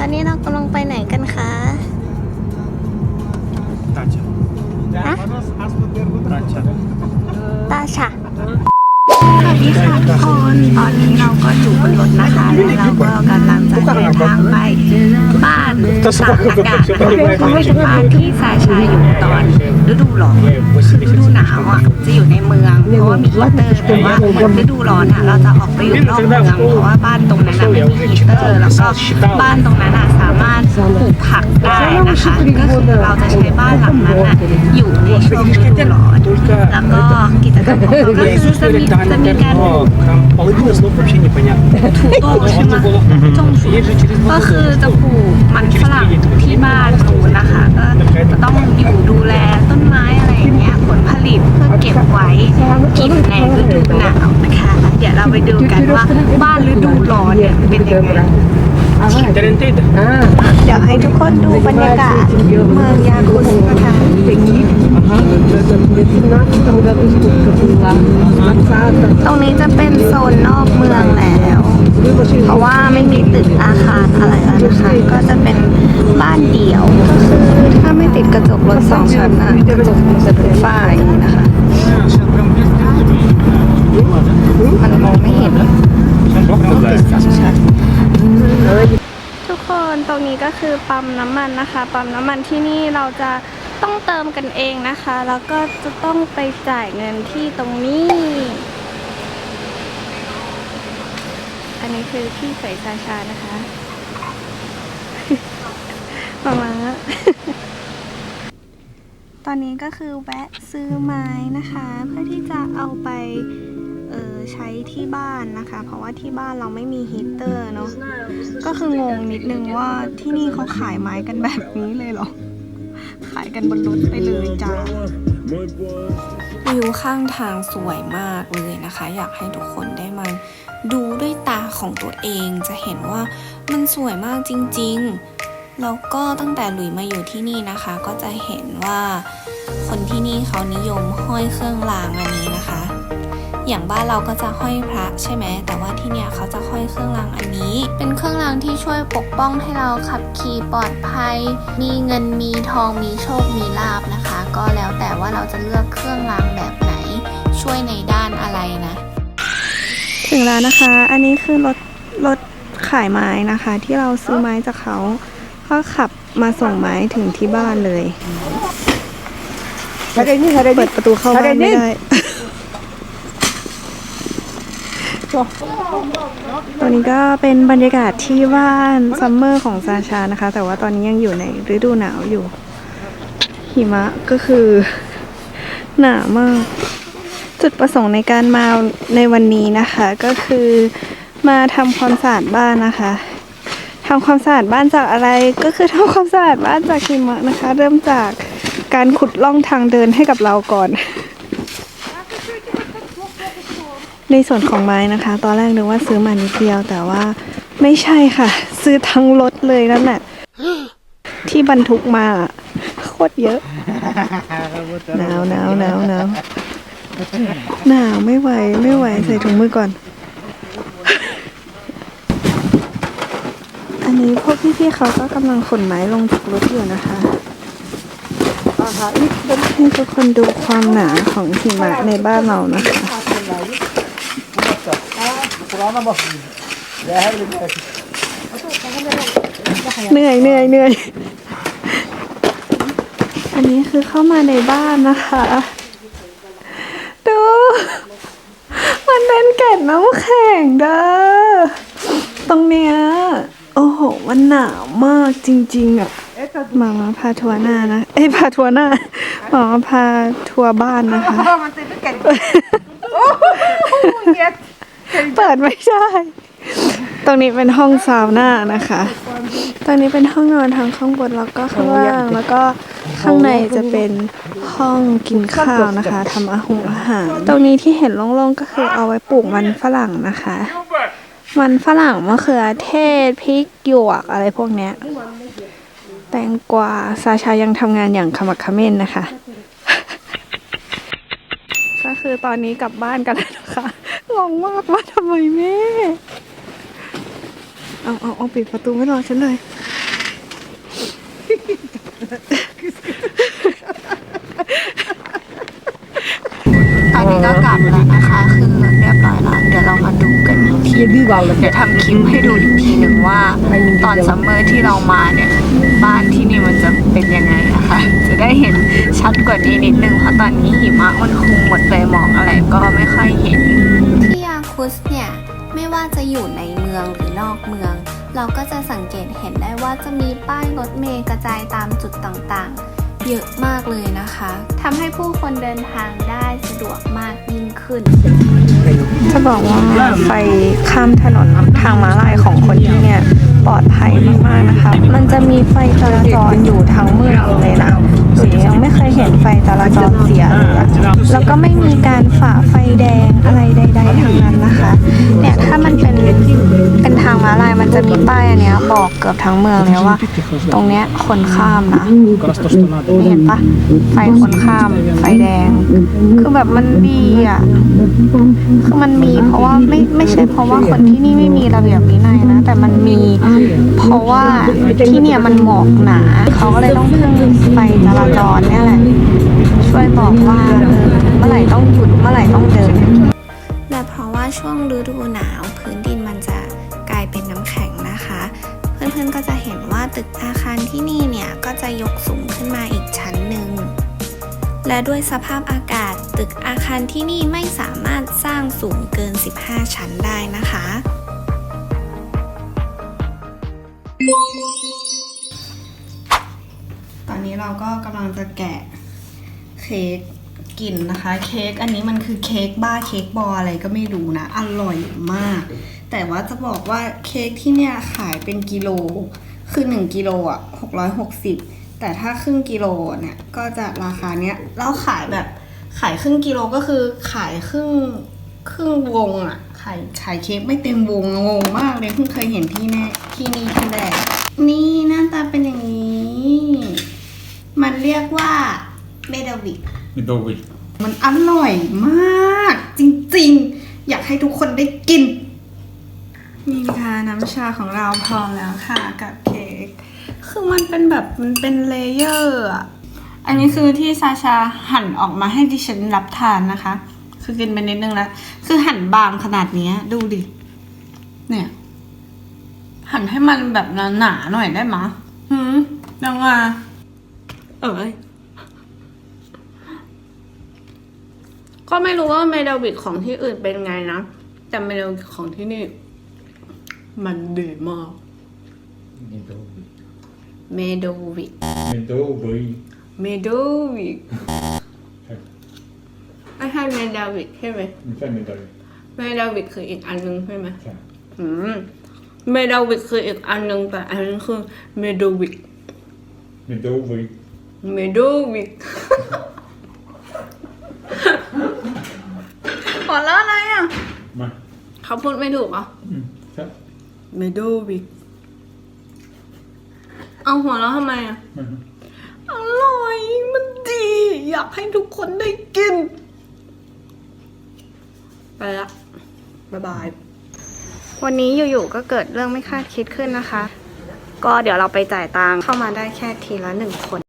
อนนี้เรากำลังไปไหนกันคะตาชาสวัสดีค่ะทุกคนตอนนี้เราก็อยู่บนรถนะคะและเราก็กำลังจะเดินทางไปบ้านตากอากาศเป็นบ้านที่ซาชาอยู่ตอนฤดูร้อนฤดูหนาวอ่ะจะอยู่ในเมืองเพราะว่ามีฮีเตอร์แต่ว่าเหมือนฤดูร้อนอ่ะเราจะออกไปอยู่นอกเมืองเพราะว่าบ้านตรงนั้นไม่มีฮีเตอร์แล้วก็บ้านตรงนั้นสามารถปลูกผักได้นะคะก็คือเราจะใช้บ้านหลังนั้นอยู่ในช่วงฤดูร้อนแล้วก็กิจกรรมของเราก็คือจะมีการถูกต้องใช่ไหมจงสูก็คือจะปลูกมันฝรั่งที่บ้านนูนนะคะก็จะต้องอยู่ดูแลต้นไม้อะไรอย่างเงี้ยผลผลิตเพื่อเก็บไว้กินในฤดูหนาวนะคะเดี๋ยวเราไปดูกันว่าบ้านฤดูร้อนเนี่ยเป็นยังไงเดี๋ยวให้ทุกคนดูบรรยากาศเมืองยาคุสนะคะตรงนี้จะเป็นโซนนอกเมืองแล้วเพราะว่าไม่มีตึกอาคารอะไรแล้วนะคะก็จะเป็นบ้านเดี่ยวก็คือถ้าไม่ติดกระจกรถ2 ชั้นนะกระจกจะเป็นฝ้าอย่างนี้นะคะมันมองไม่เห็นต้องติด2 ชั้นทุกคนตรงนี้ก็คือปั๊มน้ำมันนะคะปั๊มน้ำมันที่นี่เราจะต้องเติมกันเองนะคะแล้วก็จะต้องไปจ่ายเงินที่ตรงนี้อันนี้คือพี่ใส่ชาชานะคะ มาตอนนี้ก็คือแวะซื้อไม้นะคะเพื่อที่จะเอาไปใช้ที่บ้านนะคะเพราะว่าที่บ้านเราไม่มีฮีเตอร์เนาะก็คืองงนิดนึงว่าที่นี่เขาขายไม้กันแบบนี้เลยเหรอขายกันบนรถไปเลยจ้าวิวข้างทางสวยมากเลยนะคะอยากให้ทุกคนได้มาดูด้วยตาของตัวเองจะเห็นว่ามันสวยมากจริงๆแล้วก็ตั้งแต่หลุยมาอยู่ที่นี่นะคะก็จะเห็นว่าคนที่นี่เขานิยมห้อยเครื่องรางอันนี้นะคะอย่างบ้านเราก็จะห้อยพระใช่ไหมแต่ว่าที่เนี่ยเขาจะห้อยเครื่องรางอันนี้เป็นเครื่องรางที่ช่วยปกป้องให้เราขับขี่ปลอดภัยมีเงินมีทองมีโชคมีลาภนะคะก็แล้วแต่ว่าเราจะเลือกเครื่องรางแบบไหนช่วยในด้านอะไรนะถึงแล้วนะคะอันนี้คือรถขายไม้นะคะที่เราซื้อไม้จากเขาขับมาส่งไม้ถึงที่บ้านเลยเปิดประตูเข้าบ้านไม่ได้ตอนนี้ก็เป็นบรรยากาศที่บ้านซัมเมอร์ของซาชานะคะแต่ว่าตอนนี้ยังอยู่ในฤดูหนาวอยู่หิมะก็คือหนามากจุดประสงค์ในการมาในวันนี้นะคะก็คือมาทำความสะอาดบ้านนะคะทำความสะอาดบ้านจากอะไรก็คือทำความสะอาดบ้านจากหิมะนะคะเริ่มจากการขุดร่องทางเดินให้กับเราก่อนในส่วนของไม้นะคะตอนแรกนึกว่าซื้อมานิดเดียวแต่ว่าไม่ใช่ค่ะซื้อทั้งรถเลยนั่นแหละที่บรรทุกมาโคตรเยอะหนาวไม่ไหวใส่ถุงมือก่อนอันนี้พวกพี่ๆเขาก็กำลังขนไม้ลงจากรถอยู่นะคะให้ทุกคนดูความหนาของหิมะในบ้านเรานะคะเหนื่อยอันนี้คือเข้ามาในบ้านนะคะดูมันเป็นเกล็ดน้ำแข็งเด้อตรงเนี้ยโอ้โหมันหนาวมากจริงๆอ่ะมาพาทัวร์หน้านะพาทัวร์หน้ามาพาทัวร์บ้านนะคะเปิดไม่ได้ตรงนี้เป็นห้องซาวน่านะคะตรงนี้เป็นห้องนอนทางข้างบนแล้วก็ข้างล่างแล้วก็ข้างในจะเป็นห้องกินข้าวนะคะทำอาหารตรงนี้ที่เห็นโล่งๆก็คือเอาไว้ปลูกมันฝรั่งนะคะมันฝรั่งมะเขือเทศพริกหยวกอะไรพวกเนี้ยแตงกวาซาชายังทำงานอย่างขมักเขม้นนะคะก็คือตอนนี้กลับบ้านกันแล้วนะคะงงมากว่าทำไมแม่เอาปิดประตูไม่รอฉันเลย ตอนนี้ก็กลับแล้วนะคะขึ้นรถเรียบร้อยแล้วเดี๋ยวเรามาดูกันอีกทีเดี๋ยวทำคลิปให้ดูอีกทีหนึ่งว่าตอนซัมเมอร์ที่เรามาเนี่ยบ้านที่นี่มันจะเป็นยังไงนะคะจะได้เห็นชัดกว่านี้นิดนึงเพราะตอนนี้หิมะมันคลุมหมดเลยมองอะไรก็ไม่ค่อยเห็นที่ยาคุสเนี่ยไม่ว่าจะอยู่ในเมืองหรือนอกเมืองเราก็จะสังเกตเห็นได้ว่าจะมีป้ายรถเมล์กระจายตามจุดต่างๆเยอะมากเลยนะคะทำให้ผู้คนเดินทางได้สะดวกมากยิ่งขึ้นจะบอกว่าไฟข้ามถนนทางม้าลายของคนที่เนี่ยปลอดภัยมากๆนะคะมันจะมีไฟจราจรอยู่ทั้งเมืองเลยนะหรือยังไม่เคยเห็นไฟจราจรเสียเลยแล้วก็ไม่มีการฝ่าไฟแดงอะไรใดๆทั้งนั้นนะคะเนี่ยถ้ามันเป็นทางม้าลายมันจะมีป้ายอันเนี้ยบอกเกือบทั้งเมืองเลยว่าตรงเนี้ยคนข้ามนะเห็นปะไฟคนข้ามไฟแดงคือแบบมันดีอ่ะคือมันมีเพราะว่าไม่ใช่เพราะว่าคนที่นี่ไม่มีระเบียบวินัยนะแต่มันมีเพราะว่าที่เนี่ยมันหมอกหนาเขาก็เลยต้องพึ่งไฟจราจรเนี่ยแหละช่วยบอกว่าเมื่อไหร่ต้องหยุดเมื่อไหร่ต้องเดินและเพราะว่าช่วงฤดูหนาวพื้นดินมันจะกลายเป็นน้ำแข็งนะคะเพื่อนๆก็จะเห็นว่าตึกอาคารที่นี่เนี่ยก็จะยกสูงขึ้นมาอีกชั้นหนึ่งและด้วยสภาพอากาศตึกอาคารที่นี่ไม่สามารถสร้างสูงเกิน15ชั้นได้นะคะตอนนี้เราก็กำลังจะแกะเค้กกินนะคะเค้กอันนี้มันคือเค้กบ้าเค้กบออะไรก็ไม่รู้นะอร่อยมากแต่ว่าจะบอกว่าเค้กที่เนี่ยขายเป็นกิโลคือ1กิโลอ่ะ660แต่ถ้าครึ่งกิโลเนี่ยก็จะราคาเนี้ยแล้วขายแบบขายครึ่งกิโลก็คือขายครึ่งวงอ่ะขายเค้กไม่เต็มวงงงมากเลยเพิ่งเคยเห็นที่นี่ที่แรกนี่หน้าตาเป็นอย่างนี้มันเรียกว่าเมดาวิกมันอร่อยมากจริงๆอยากให้ทุกคนได้กินนี่ค่ะน้ำชาของเราพร้อมแล้วค่ะกับเค้กคือมันเป็นแบบมันเป็นเลเยอร์อ่ะอันนี้คือที่ซาชาหั่นออกมาให้ดิฉันรับทานนะคะคือกินไปนิดนึงแล้วคือหั่นบางขนาดนี้ดูดิเนี่ยหั่นให้มันแบบหนาๆหน่อยได้ไหมยังไงก็ไม่รู้ว่าเมดาวิกของที่อื่นเป็นไงนะแต่เมดาวิกของที่นี่มันดีมากเมดาวิกไม่ใช่เมดาวิกใช่ไหมไม่ใช่เมดาวิกเมดาวิกคืออีกอันนึงใช่ไหมใช่เมดาวิกคืออีกอันนึงแต่อันนี้คือเมดาวิกขอแล้วอะไรอ่ะมาเขาพูดไม่ถูกเหรอครับเมดาวิกเอาหัวแล้วทำไมอ่ะอร่อยมันดีอยากให้ทุกคนได้กินไปละบ๊ายบายวันนี้อยู่ๆก็เกิดเรื่องไม่คาดคิดขึ้นนะคะก็เดี๋ยวเราไปจ่ายตังค์เข้ามาได้แค่ทีละ1 คน